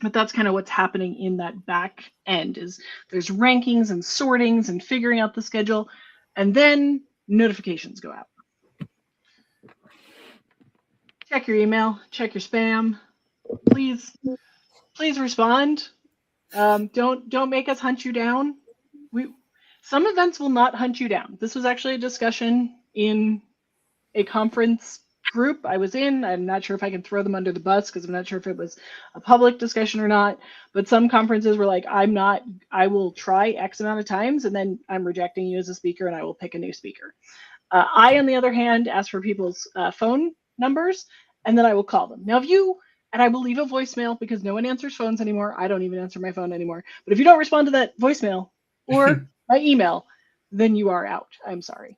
But that's kind of what's happening in that back end is there's rankings and sortings and figuring out the schedule, and then notifications go out. Check your email, check your spam. Please respond. Don't make us hunt you down. Some events will not hunt you down. This was actually a discussion in a conference group I was in. I'm not sure if I can throw them under the bus because I'm not sure if it was a public discussion or not. But some conferences were like, I will try X amount of times and then I'm rejecting you as a speaker and I will pick a new speaker. I, on the other hand, ask for people's phone numbers and then I will call them. Now, and I will leave a voicemail because no one answers phones anymore. I don't even answer my phone anymore. But if you don't respond to that voicemail or my email, then you are out. I'm sorry.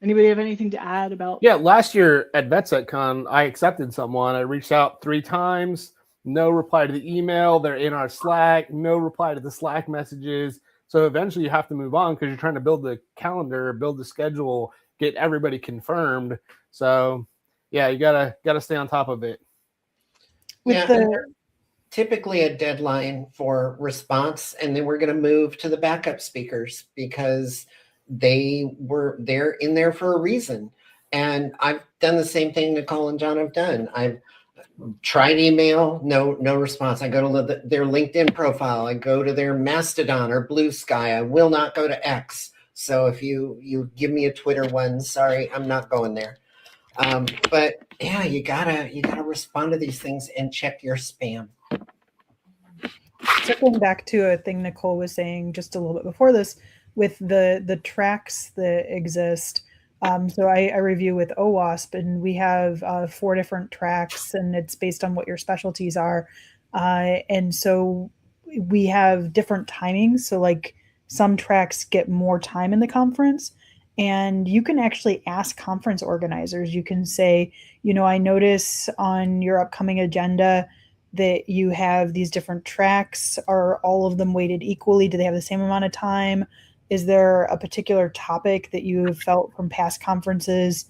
Anybody have anything to add about? Yeah, last year at VetSetCon, I accepted someone. I reached out 3 times, no reply to the email. They're in our Slack, no reply to the Slack messages. So eventually you have to move on because you're trying to build the calendar, build the schedule, get everybody confirmed. So yeah, you gotta stay on top of it. Yeah, typically a deadline for response, and then we're going to move to the backup speakers because they're in there for a reason. And I've done the same thing Nicole and John have done. I've tried email, no response. I go to their LinkedIn profile. I go to their Mastodon or Blue Sky. I will not go to X. So if you give me a Twitter one, sorry, I'm not going there. But yeah, you gotta respond to these things and check your spam. Circling back to a thing Nicole was saying just a little bit before this, with the tracks that exist. So I review with OWASP, and we have 4 different tracks, and it's based on what your specialties are. And so we have different timings. So like some tracks get more time in the conference, and you can actually ask conference organizers. You can say, I notice on your upcoming agenda that you have these different tracks. Are all of them weighted equally? Do they have the same amount of time? Is there a particular topic that you have felt from past conferences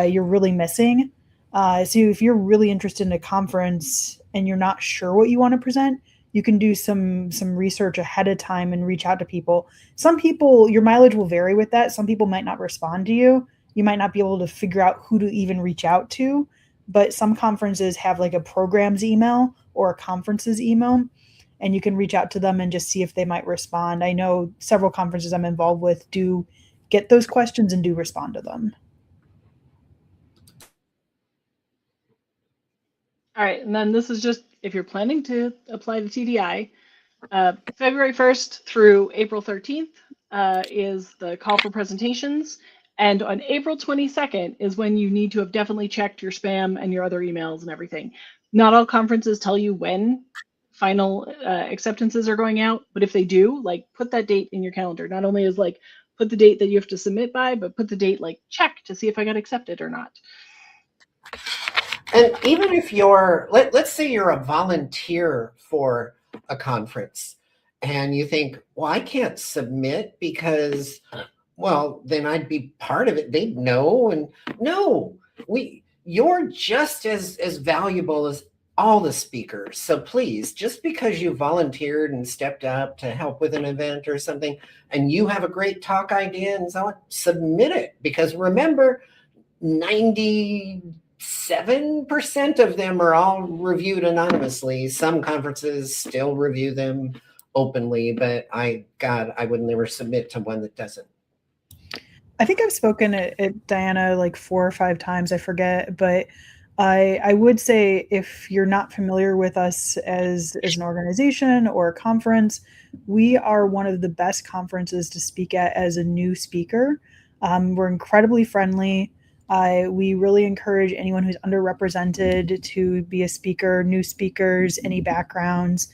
you're really missing? So if you're really interested in a conference and you're not sure what you want to present, you can do some research ahead of time and reach out to people. Some people, your mileage will vary with that. Some people might not respond to you. You might not be able to figure out who to even reach out to. But some conferences have like a program's email or a conference's email, and you can reach out to them and just see if they might respond. I know several conferences I'm involved with do get those questions and do respond to them. All right, and then this is just if you're planning to apply to TDI, February 1st through April 13th is the call for presentations. And on April 22nd is when you need to have definitely checked your spam and your other emails and everything. Not all conferences tell you when final acceptances are going out, but if they do, like put that date in your calendar. Not only is like put the date that you have to submit by, but put the date like check to see if I got accepted or not. And even if you're, let's say you're a volunteer for a conference and you think, well, I can't submit because, well, then I'd be part of it. They'd know. And no, you're just as valuable as all the speakers. So please, just because you volunteered and stepped up to help with an event or something, and you have a great talk idea and so on, submit it. Because remember, 97% of them are all reviewed anonymously. Some conferences still review them openly, but I would never submit to one that doesn't. I think I've spoken at Diana like 4 or 5 times, I forget, but I would say if you're not familiar with us as an organization or a conference, we are one of the best conferences to speak at as a new speaker. We're incredibly friendly. We really encourage anyone who's underrepresented to be a speaker, new speakers, any backgrounds.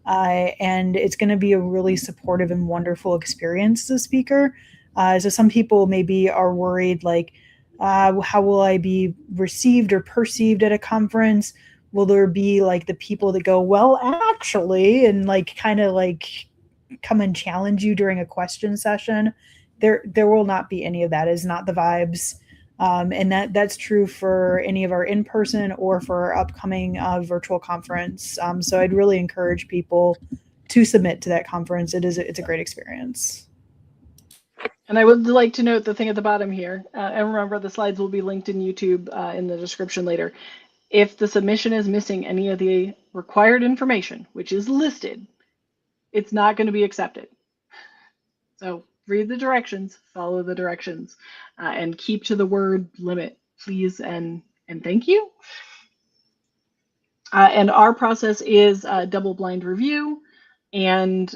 And it's going to be a really supportive and wonderful experience as a speaker. So some people maybe are worried, like, how will I be received or perceived at a conference? Will there be like the people that go, well, actually, and like kind of like come and challenge you during a question session? There will not be any of that. It's not the vibes. And that's true for any of our in-person or for our upcoming virtual conference. So I'd really encourage people to submit to that conference. It's a great experience. And I would like to note the thing at the bottom here, and remember the slides will be linked in YouTube in the description later. If the submission is missing any of the required information, which is listed, it's not going to be accepted. So read the directions, follow the directions, and keep to the word limit, please and thank you. And our process is double-blind review, and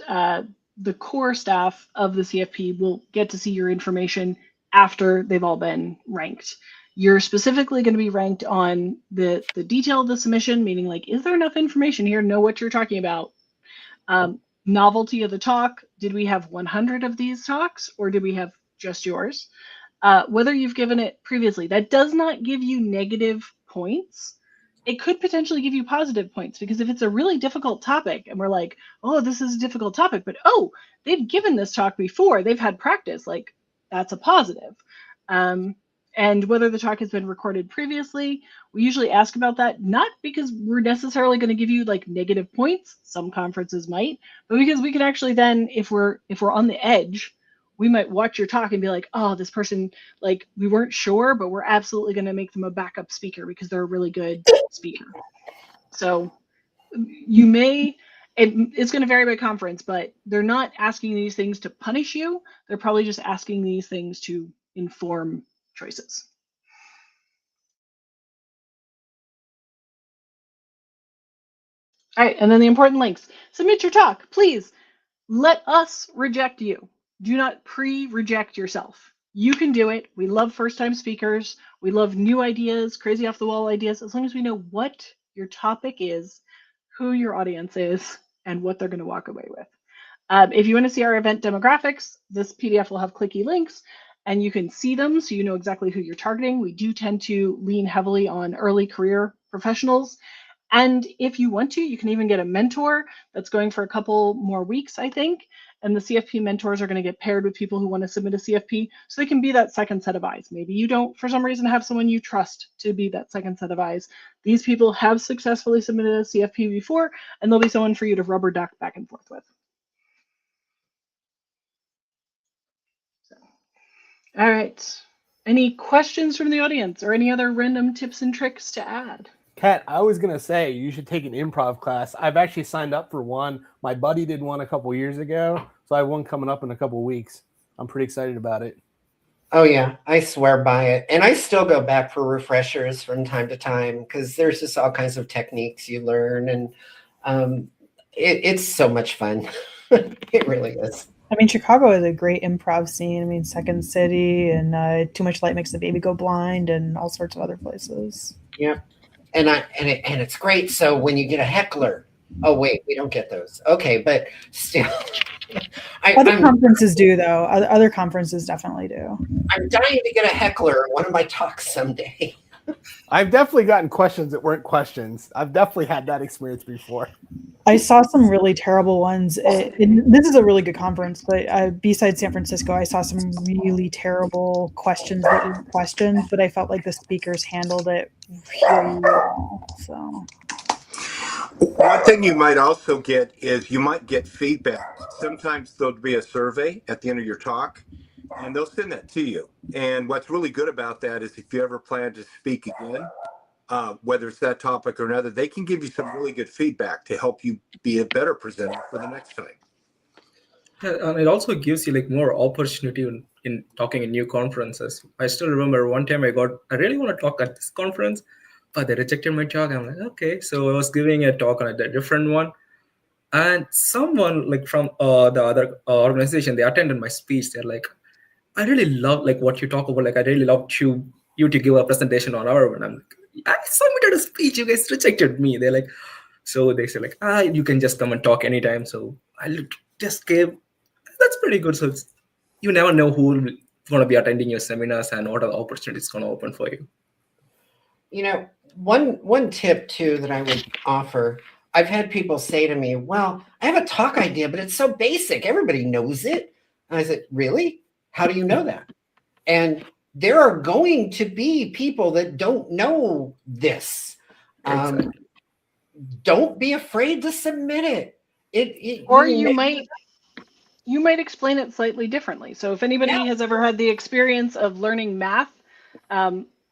the core staff of the CFP will get to see your information after they've all been ranked. You're specifically going to be ranked on the detail of the submission, meaning like, is there enough information here to know what you're talking about? Novelty of the talk, did we have 100 of these talks or did we have just yours? Whether you've given it previously, that does not give you negative points. It could potentially give you positive points, because if it's a really difficult topic and we're like, oh, this is a difficult topic, but oh, they've given this talk before, they've had practice, like that's a positive. And and whether the talk has been recorded previously. We usually ask about that, not because we're necessarily going to give you like negative points. Some conferences might, but because we can actually then, if we're on the edge, we might watch your talk and be like, oh, this person, like, we weren't sure, but we're absolutely going to make them a backup speaker because they're a really good speaker. So you may, it's going to vary by conference, but they're not asking these things to punish you. They're probably just asking these things to inform choices. All right, and then the important links. Submit your talk, please. Let us reject you. Do not pre-reject yourself. You can do it. We love first-time speakers. We love new ideas, crazy off-the-wall ideas, as long as we know what your topic is, who your audience is, and what they're going to walk away with. If you want to see our event demographics, this PDF will have clicky links, and you can see them so you know exactly who you're targeting. We do tend to lean heavily on early career professionals. And if you want to, you can even get a mentor that's going for a couple more weeks, I think. And the CFP mentors are going to get paired with people who want to submit a CFP, so they can be that second set of eyes. Maybe you don't, for some reason, have someone you trust to be that second set of eyes. These people have successfully submitted a CFP before, and there'll be someone for you to rubber duck back and forth with. So, all right. Any questions from the audience or any other random tips and tricks to add? Kat, I was going to say you should take an improv class. I've actually signed up for one. My buddy did one a couple years ago, so I have one coming up in a couple weeks. I'm pretty excited about it. Oh, yeah, I swear by it. And I still go back for refreshers from time to time because there's just all kinds of techniques you learn. And it's so much fun. It really is. I mean, Chicago is a great improv scene. I mean, Second City and Too Much Light Makes the Baby Go Blind and all sorts of other places. Yeah. And it's great. So when you get a heckler, oh wait, we don't get those. Okay, but still, other conferences do though. Other conferences definitely do. I'm dying to get a heckler in one of my talks someday. I've definitely gotten questions that weren't questions. I've definitely had that experience before. I saw some really terrible ones. This is a really good conference, but besides San Francisco, I saw some really terrible questions that weren't questions, but I felt like the speakers handled it really well. So, one thing you might also get is you might get feedback. Sometimes there'll be a survey at the end of your talk, and they'll send that to you. And what's really good about that is if you ever plan to speak again, whether it's that topic or another, they can give you some really good feedback to help you be a better presenter for the next time. And it also gives you like more opportunity in talking in new conferences. I still remember one time I really want to talk at this conference, but they rejected my talk. I'm like, okay. So I was giving a talk on a different one. And someone like from the other organization, they attended my speech. They're like, I really love like what you talk about. Like, I really love you to give a presentation on our one. I'm like, I submitted a speech. You guys rejected me. They're like, so they say like, you can just come and talk anytime. So I just gave. That's pretty good. So you never know who's going to be attending your seminars and what are the opportunities going to open for you. You know, one tip too that I would offer. I've had people say to me, well, I have a talk idea, but it's so basic. Everybody knows it. And I said, really? How do you know that? And there are going to be people that don't know this. Exactly. Don't be afraid to submit it. Or you might explain it slightly differently. So if anybody has ever had the experience of learning math,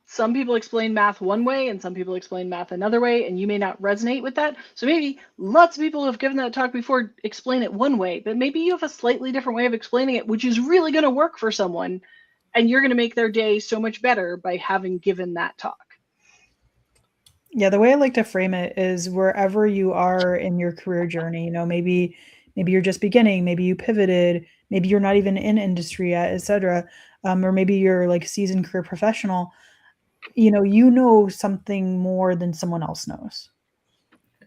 some people explain math one way and some people explain math another way, and you may not resonate with that. So maybe lots of people who have given that talk before explain it one way, but maybe you have a slightly different way of explaining it, which is really going to work for someone, and you're going to make their day so much better by having given that talk. Yeah, the way I like to frame it is wherever you are in your career journey, you know, maybe you're just beginning, maybe you pivoted, maybe you're not even in industry yet, etc. Or maybe you're like a seasoned career professional. You know something more than someone else knows.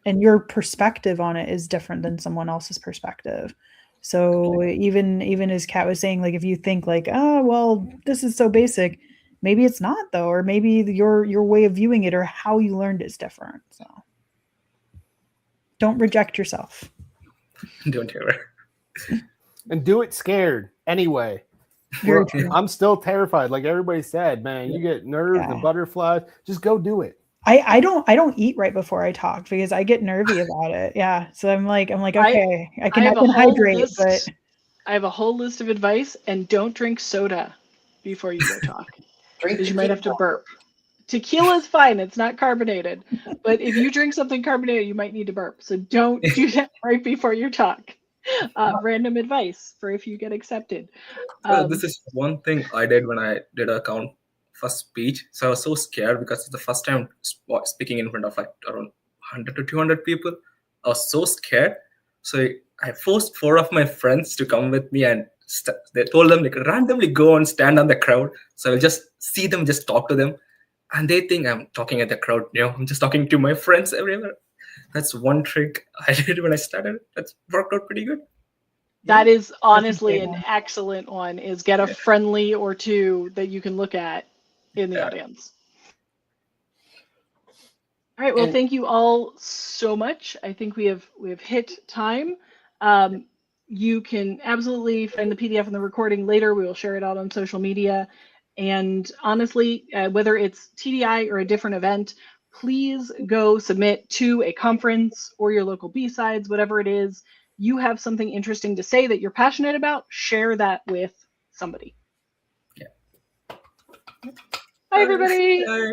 And your perspective on it is different than someone else's perspective. So even as Kat was saying, like if you think like, oh, well, this is so basic, maybe it's not though, or maybe your way of viewing it or how you learned is different. So don't reject yourself. Don't ever. And do it scared anyway. Very Well, true. I'm still terrified. Like everybody said, man, you get nerves and butterflies. Just go do it. I don't eat right before I talk because I get nervy about it. Yeah. So I'm like, okay, I can hydrate, but I have a whole list of advice, and don't drink soda before you go talk. Drink Because you might have to tequila. burp. Tequila is fine, it's not carbonated. But if you drink something carbonated, you might need to burp. So don't do that right before you talk. Random advice for if you get accepted. This is one thing I did when I did a count for speech. So I was so scared because it's the first time speaking in front of like around 100 to 200 people. I was so scared. So I forced 4 of my friends to come with me, and they told them like randomly go and stand on the crowd. So I'll just see them, just talk to them. And they think I'm talking at the crowd. I'm just talking to my friends everywhere. That's one trick I did when I started. That's worked out pretty good. That is honestly an excellent one, is get a friendly or two that you can look at in the audience. All right, well, thank you all so much. I think we have hit time. You can absolutely find the PDF and the recording later. We will share it out on social media. And honestly, whether it's TDI or a different event, please go submit to a conference or your local B-Sides, whatever it is. You have something interesting to say that you're passionate about, share that with somebody. Bye, everybody. Bye.